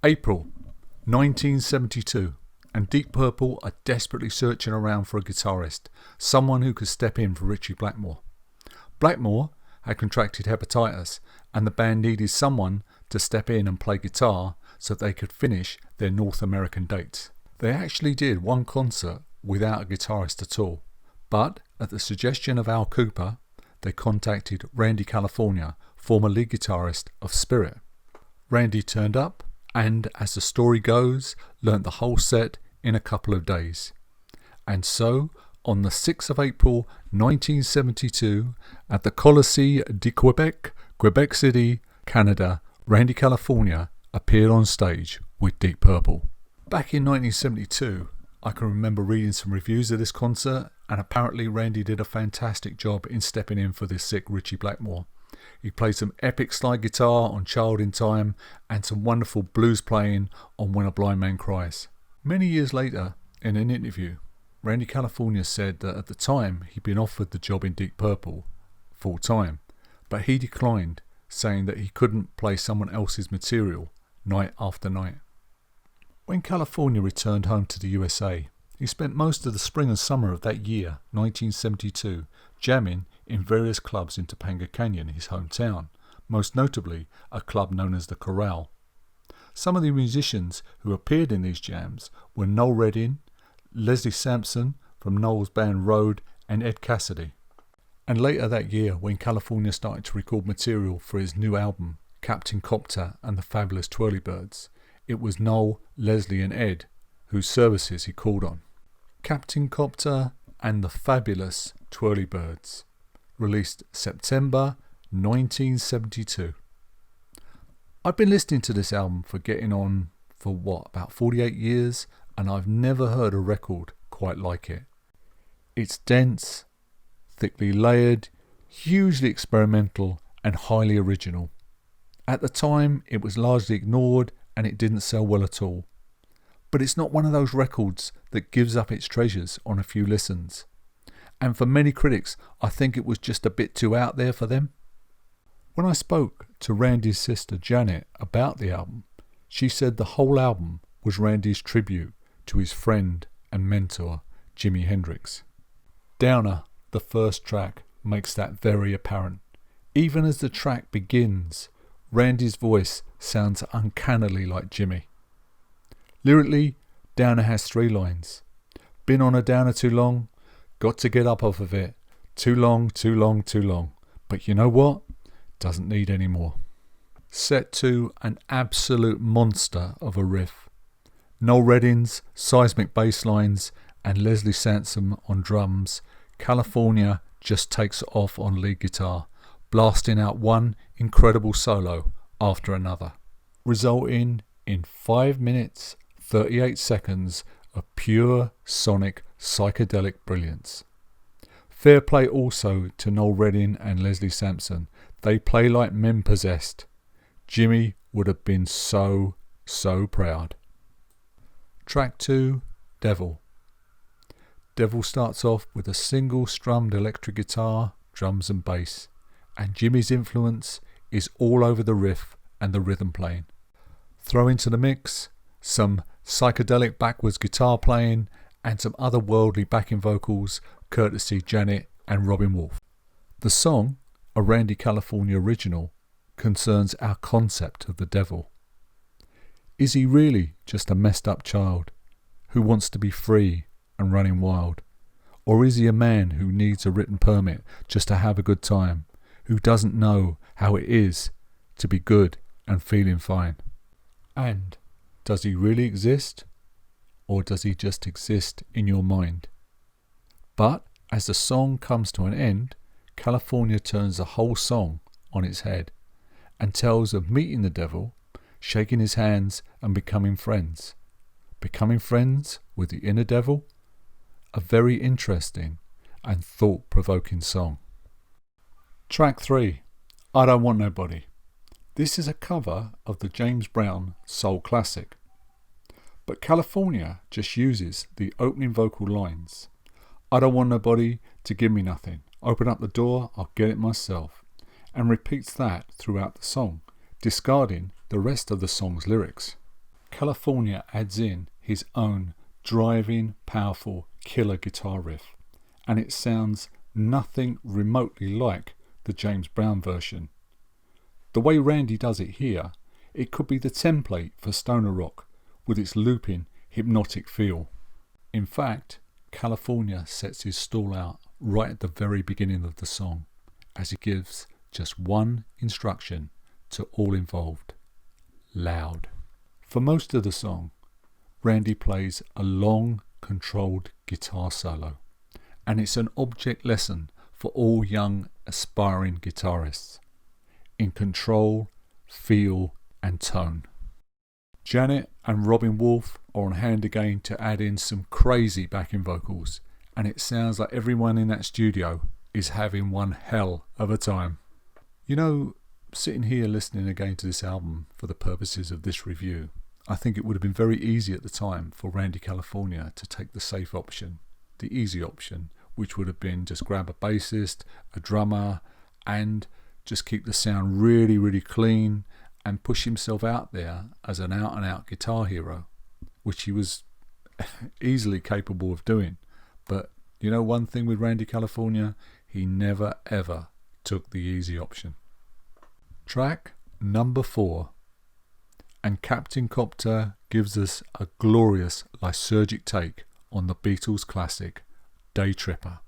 April 1972, and Deep Purple are desperately searching around for a guitarist, someone who could step in for Ritchie Blackmore. Blackmore had contracted hepatitis, and the band needed someone to step in and play guitar so they could finish their North American dates. They actually did one concert without a guitarist at all, but at the suggestion of Al Cooper, they contacted Randy California, former lead guitarist of Spirit. Randy turned up and, as the story goes, learnt the whole set in a couple of days. And so, on the 6th of April 1972, at the Colisée de Quebec, Quebec City, Canada, Randy California appeared on stage with Deep Purple. Back in 1972, I can remember reading some reviews of this concert, and apparently Randy did a fantastic job in stepping in for this sick Ritchie Blackmore. He played some epic slide guitar on Child in Time and some wonderful blues playing on When a Blind Man Cries. Many years later, in an interview, Randy California said that at the time he'd been offered the job in Deep Purple full time, but he declined, saying that he couldn't play someone else's material night after night. When California returned home to the USA, he spent most of the spring and summer of that year, 1972, jamming in various clubs in Topanga Canyon, his hometown, most notably a club known as the Corral. Some of the musicians who appeared in these jams were Noel Redding, Leslie Sampson from Noel's band Road, and Ed Cassidy. And later that year, when California started to record material for his new album, Kaptain Kopter and the Fabulous Twirly Birds, it was Noel, Leslie and Ed whose services he called on. Kaptain Kopter and the Fabulous Twirly Birds, released September 1972. I've been listening to this album for getting on for about 48 years, and I've never heard a record quite like it. It's dense, thickly layered, hugely experimental and highly original. At the time it was largely ignored and it didn't sell well at all. But it's not one of those records that gives up its treasures on a few listens. And for many critics, I think it was just a bit too out there for them. When I spoke to Randy's sister Janet about the album, she said the whole album was Randy's tribute to his friend and mentor, Jimi Hendrix. Downer, the first track, makes that very apparent. Even as the track begins, Randy's voice sounds uncannily like Jimi. Lyrically, Downer has 3 lines. Been on a downer too long, got to get up off of it. Too long, too long, too long. But you know what? Doesn't need any more. Set to an absolute monster of a riff. Noel Redding's seismic bass lines and Leslie Sampson on drums, California just takes off on lead guitar, blasting out one incredible solo after another, resulting in 5 minutes 38 seconds of pure sonic psychedelic brilliance. Fair play also to Noel Redding and Leslie Sampson. They play like men possessed. Jimi would have been so proud. Track 2, Devil. Devil starts off with a single strummed electric guitar, drums and bass, and Jimi's influence is all over the riff and the rhythm playing. Throw into the mix some psychedelic backwards guitar playing and some otherworldly backing vocals courtesy Janet and Robin Wolf. The song, a Randy California original, concerns our concept of the devil. Is he really just a messed up child who wants to be free and running wild? Or is he a man who needs a written permit just to have a good time, who doesn't know how it is to be good and feeling fine? And does he really exist? Or does he just exist in your mind? But as the song comes to an end, California turns the whole song on its head and tells of meeting the devil, shaking his hands and becoming friends. Becoming friends with the inner devil? A very interesting and thought-provoking song. Track 3, I Don't Want Nobody. This is a cover of the James Brown soul classic. But California just uses the opening vocal lines. I don't want nobody to give me nothing. Open up the door, I'll get it myself. And repeats that throughout the song, discarding the rest of the song's lyrics. California adds in his own driving, powerful, killer guitar riff, and it sounds nothing remotely like the James Brown version. The way Randy does it here, it could be the template for stoner rock with its looping, hypnotic feel. In fact, California sets his stall out right at the very beginning of the song, as he gives just one instruction to all involved: loud. For most of the song, Randy plays a long, controlled guitar solo, and it's an object lesson for all young, aspiring guitarists in control, feel, and tone. Janet and Robin Wolf are on hand again to add in some crazy backing vocals, and it sounds like everyone in that studio is having one hell of a time. You know, sitting here listening again to this album for the purposes of this review, I think it would have been very easy at the time for Randy California to take the safe option, the easy option, which would have been just grab a bassist, a drummer, and just keep the sound really, really clean and push himself out there as an out-and-out guitar hero, which he was easily capable of doing. But you know one thing with Randy California? He never ever took the easy option. Track number 4. And Kaptain Kopter gives us a glorious lysergic take on the Beatles classic Day Tripper.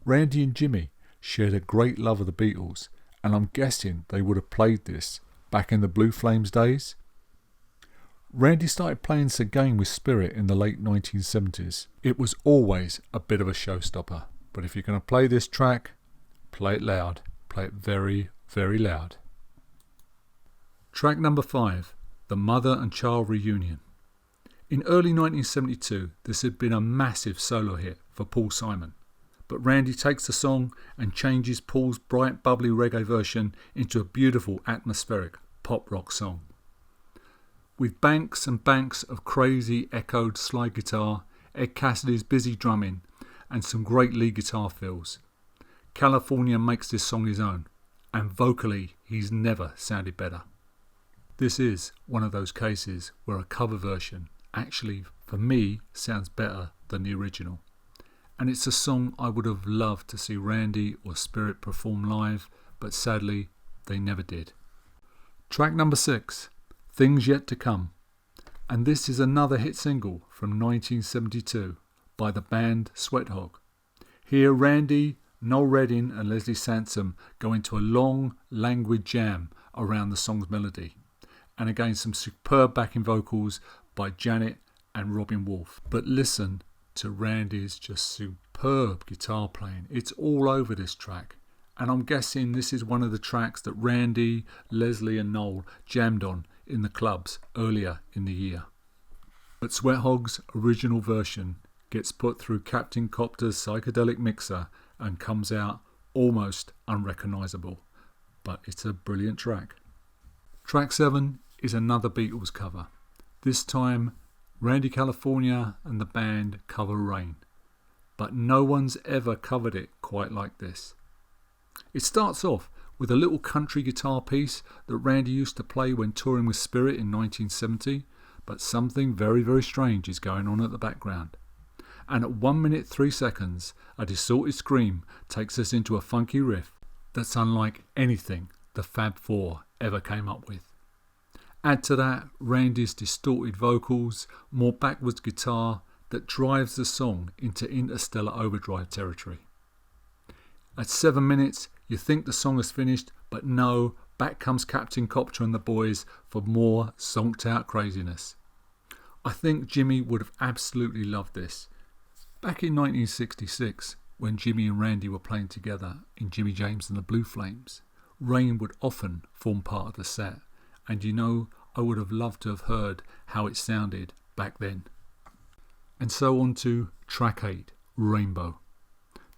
Randy and Jimmy shared a great love of the Beatles, and I'm guessing they would have played this back in the Blue Flames days. Randy started playing this again with Spirit in the late 1970s. It was always a bit of a showstopper, but if you're going to play this track, play it loud. Play it very, very loud. Track number 5, The Mother and Child Reunion. In early 1972, this had been a massive solo hit for Paul Simon, but Randy takes the song and changes Paul's bright, bubbly reggae version into a beautiful, atmospheric pop rock song. With banks and banks of crazy, echoed slide guitar, Ed Cassidy's busy drumming, and some great lead guitar fills, California makes this song his own, and vocally he's never sounded better. This is one of those cases where a cover version actually, for me, sounds better than the original. And it's a song I would have loved to see Randy or Spirit perform live, but sadly they never did. Track number 6, Things Yet to Come. And this is another hit single from 1972 by the band Sweat Hog. Here Randy, Noel Redding and Leslie Sansom go into a long, languid jam around the song's melody. And again some superb backing vocals by Janet and Robin Wolf. But listen to Randy's just superb guitar playing. It's all over this track. And I'm guessing this is one of the tracks that Randy, Leslie and Noel jammed on in the clubs earlier in the year. But Sweat Hog's original version gets put through Kaptain Kopter's psychedelic mixer and comes out almost unrecognisable. But it's a brilliant track. Track 7 is another Beatles cover. This time Randy California and the band cover Rain, but no one's ever covered it quite like this. It starts off with a little country guitar piece that Randy used to play when touring with Spirit in 1970, but something very, very strange is going on at the background. And at 1 minute 3 seconds, a distorted scream takes us into a funky riff that's unlike anything the Fab Four ever came up with. Add to that Randy's distorted vocals, more backwards guitar that drives the song into interstellar overdrive territory. At 7 minutes, you think the song is finished, but no, back comes Kaptain Kopter and the boys for more zonked out craziness. I think Jimmy would have absolutely loved this. Back in 1966, when Jimmy and Randy were playing together in Jimmy James and the Blue Flames, Rain would often form part of the set. And you know, I would have loved to have heard how it sounded back then. And so on to track 8, Rainbow.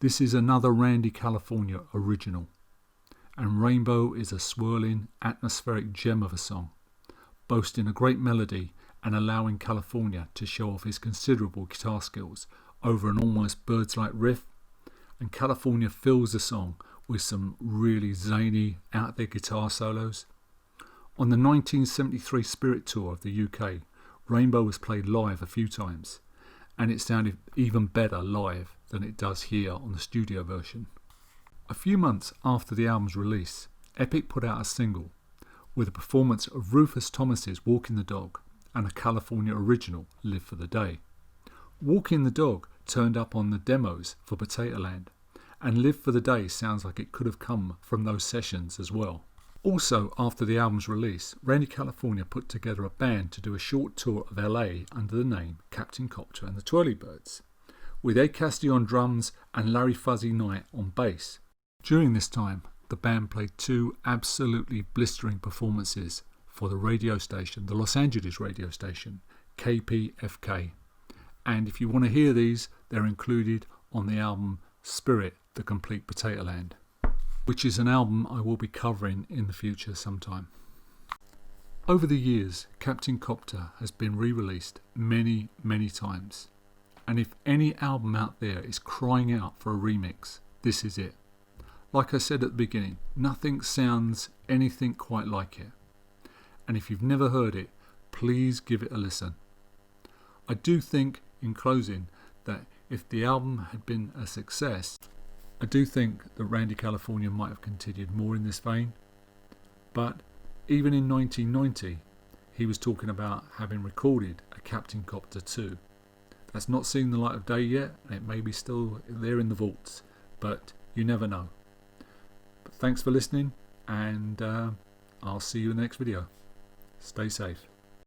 This is another Randy California original. And Rainbow is a swirling, atmospheric gem of a song, boasting a great melody and allowing California to show off his considerable guitar skills over an almost Birds-like riff. And California fills the song with some really zany, out-there guitar solos. On the 1973 Spirit Tour of the UK, Rainbow was played live a few times, and it sounded even better live than it does here on the studio version. A few months after the album's release, Epic put out a single with a performance of Rufus Thomas's Walking the Dog and a California original, Live for the Day. Walking the Dog turned up on the demos for Potato Land, and Live for the Day sounds like it could have come from those sessions as well. Also, after the album's release, Randy California put together a band to do a short tour of LA under the name Kaptain Kopter and the Twirly Birds, with Ed Cassidy on drums and Larry Fuzzy Knight on bass. During this time, the band played two absolutely blistering performances for the radio station, the Los Angeles radio station, KPFK. And if you want to hear these, they're included on the album Spirit, The Complete Potato Land, which is an album I will be covering in the future sometime. Over the years, Kaptain Kopter has been re-released many, many times. And if any album out there is crying out for a remix, this is it. Like I said at the beginning, nothing sounds anything quite like it. And if you've never heard it, please give it a listen. I do think, in closing, that if the album had been a success, I do think that Randy California might have continued more in this vein. But even in 1990, he was talking about having recorded a Kaptain Kopter 2. That's not seen the light of day yet, and it may be still there in the vaults, but you never know. But thanks for listening, and I'll see you in the next video. Stay safe.